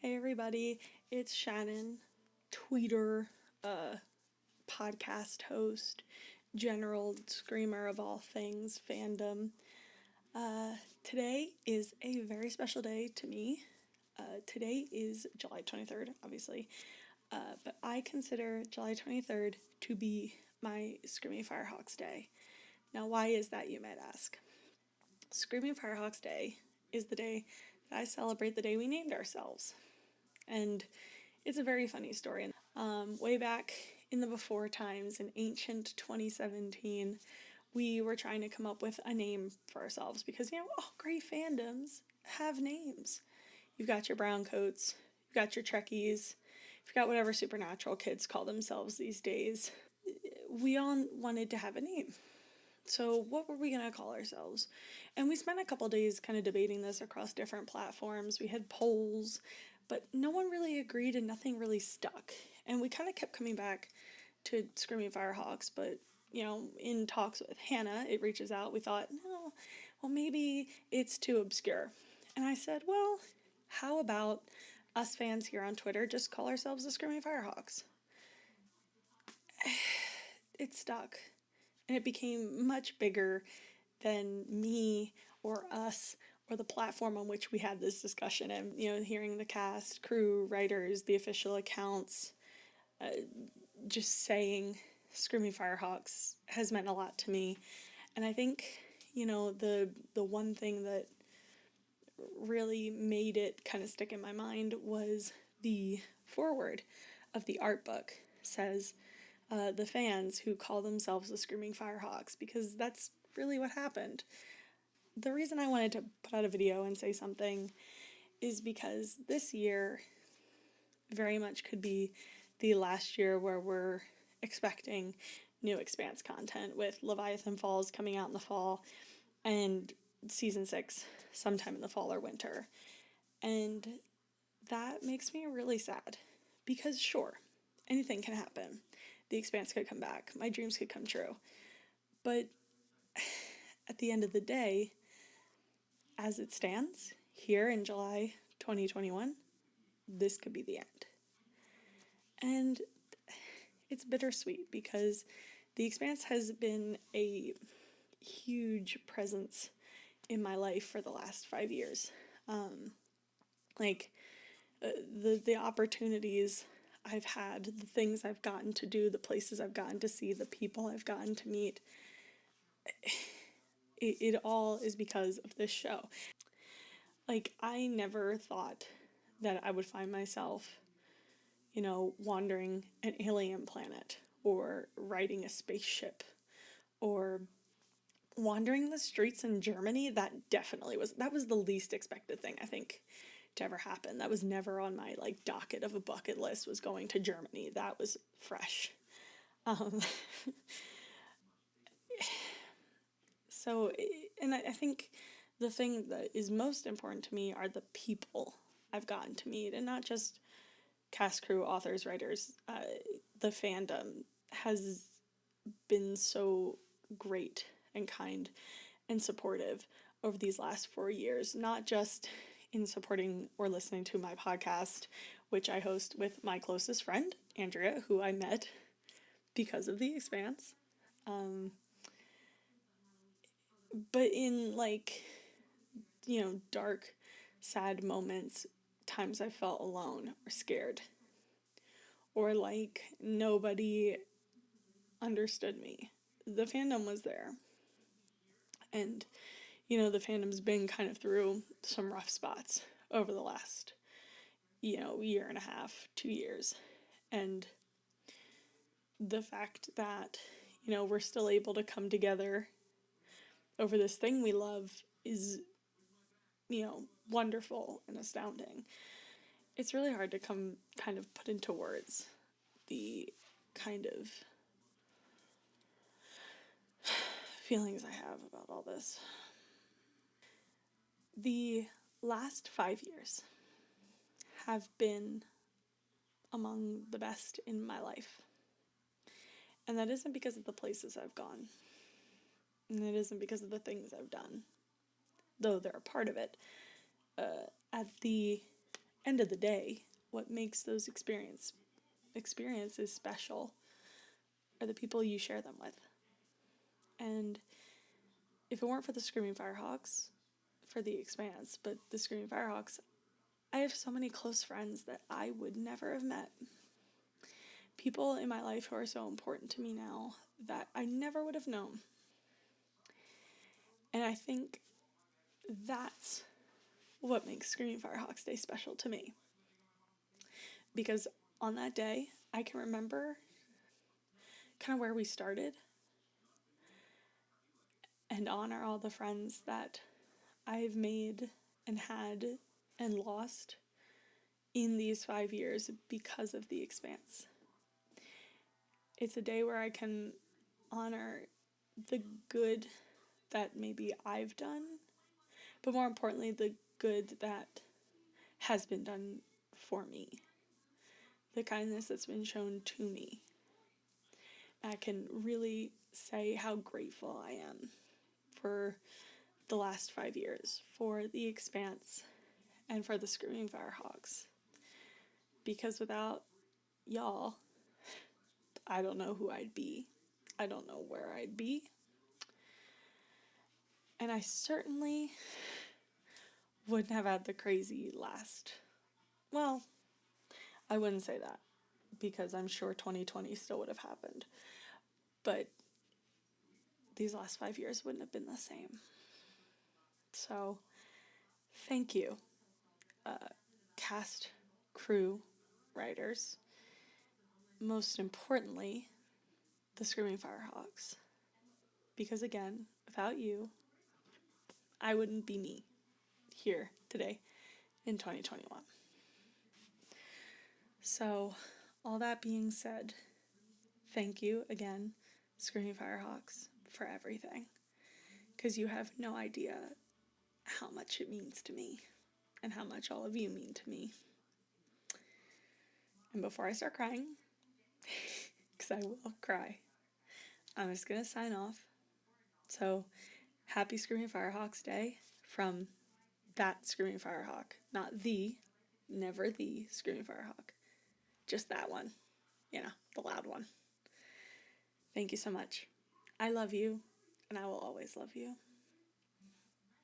Hey everybody, it's Shannon, tweeter, podcast host, general screamer of all things fandom. Today is a very special day to me. Today is July 23rd, obviously, but I consider July 23rd to be my Screaming Firehawks Day. Now, why is that, you might ask? Screaming Firehawks Day is the day that I celebrate the day we named ourselves. And it's a very funny story. Way back in the before times, in ancient 2017, we were trying to come up with a name for ourselves because, all great fandoms have names. You've got your brown coats, you've got your Trekkies, you've got whatever supernatural kids call themselves these days. We all wanted to have a name. So what were we going to call ourselves? And we spent a couple days kind of debating this across different platforms. We had polls, but no one really agreed and nothing really stuck. And we kind of kept coming back to Screaming Firehawks, but, in talks with Hannah, it reaches out. We thought, no, well, maybe it's too obscure. And I said, well, how about us fans here on Twitter just call ourselves the Screaming Firehawks? It stuck. And it became much bigger than me or us or the platform on which we had this discussion. And, hearing the cast, crew, writers, the official accounts, just saying Screaming Firehawks has meant a lot to me. And I think, the one thing that really made it kind of stick in my mind was the foreword of the art book says, the fans who call themselves the Screaming Firehawks, because that's really what happened. The reason I wanted to put out a video and say something is because this year very much could be the last year where we're expecting new Expanse content, with Leviathan Falls coming out in the fall and season 6 sometime in the fall or winter. And that makes me really sad because sure, anything can happen. The Expanse could come back. My dreams could come true. But at the end of the day, as it stands, here in July 2021, this could be the end. And it's bittersweet because The Expanse has been a huge presence in my life for the last 5 years. The opportunities I've had, the things I've gotten to do, the places I've gotten to see, the people I've gotten to meet, it all is because of this show. I never thought that I would find myself, wandering an alien planet or riding a spaceship or wandering the streets in Germany. That was the least expected thing, I think, to ever happen. That was never on my docket of a bucket list, was going to Germany. That was fresh. So, and I think the thing that is most important to me are the people I've gotten to meet, and not just cast, crew, authors, writers. The fandom has been so great and kind and supportive over these last 4 years, not just in supporting or listening to my podcast, which I host with my closest friend, Andrea, who I met because of The Expanse, but in dark, sad moments, times I felt alone or scared, or nobody understood me. The fandom was there. And, the fandom's been kind of through some rough spots over the last, year and a half, 2 years. And the fact that, we're still able to come together over this thing we love is, wonderful and astounding. It's really hard to kind of put into words the kind of feelings I have about all this. The last 5 years have been among the best in my life. And that isn't because of the places I've gone. And it isn't because of the things I've done, though they're a part of it. At the end of the day, what makes those experiences special are the people you share them with. And if it weren't for the Screaming Firehawks, for the Expanse, but the Screaming Firehawks, I have so many close friends that I would never have met. People in my life who are so important to me now that I never would have known. And I think that's what makes Screaming Firehawks Day special to me. Because on that day, I can remember kind of where we started and honor all the friends that I've made and had and lost in these 5 years because of the Expanse. It's a day where I can honor the good that maybe I've done, but more importantly, the good that has been done for me, the kindness that's been shown to me. I can really say how grateful I am for the last 5 years, for the Expanse, and for the Screaming Firehawks. Because without y'all, I don't know who I'd be. I don't know where I'd be. And I certainly wouldn't have had the crazy last. Well, I wouldn't say that because I'm sure 2020 still would have happened. But these last 5 years wouldn't have been the same. So, thank you, cast, crew, writers. Most importantly, the Screaming Firehawks. Because again, without you, I wouldn't be me here today in 2021. So, all that being said, thank you again, Screaming Firehawks, for everything. Because you have no idea how much it means to me and how much all of you mean to me. And before I start crying, because I will cry, I'm just going to sign off. So, happy Screaming Firehawks Day from that Screaming Firehawk. Not the, never the Screaming Firehawk. Just that one. You know, the loud one. Thank you so much. I love you, and I will always love you.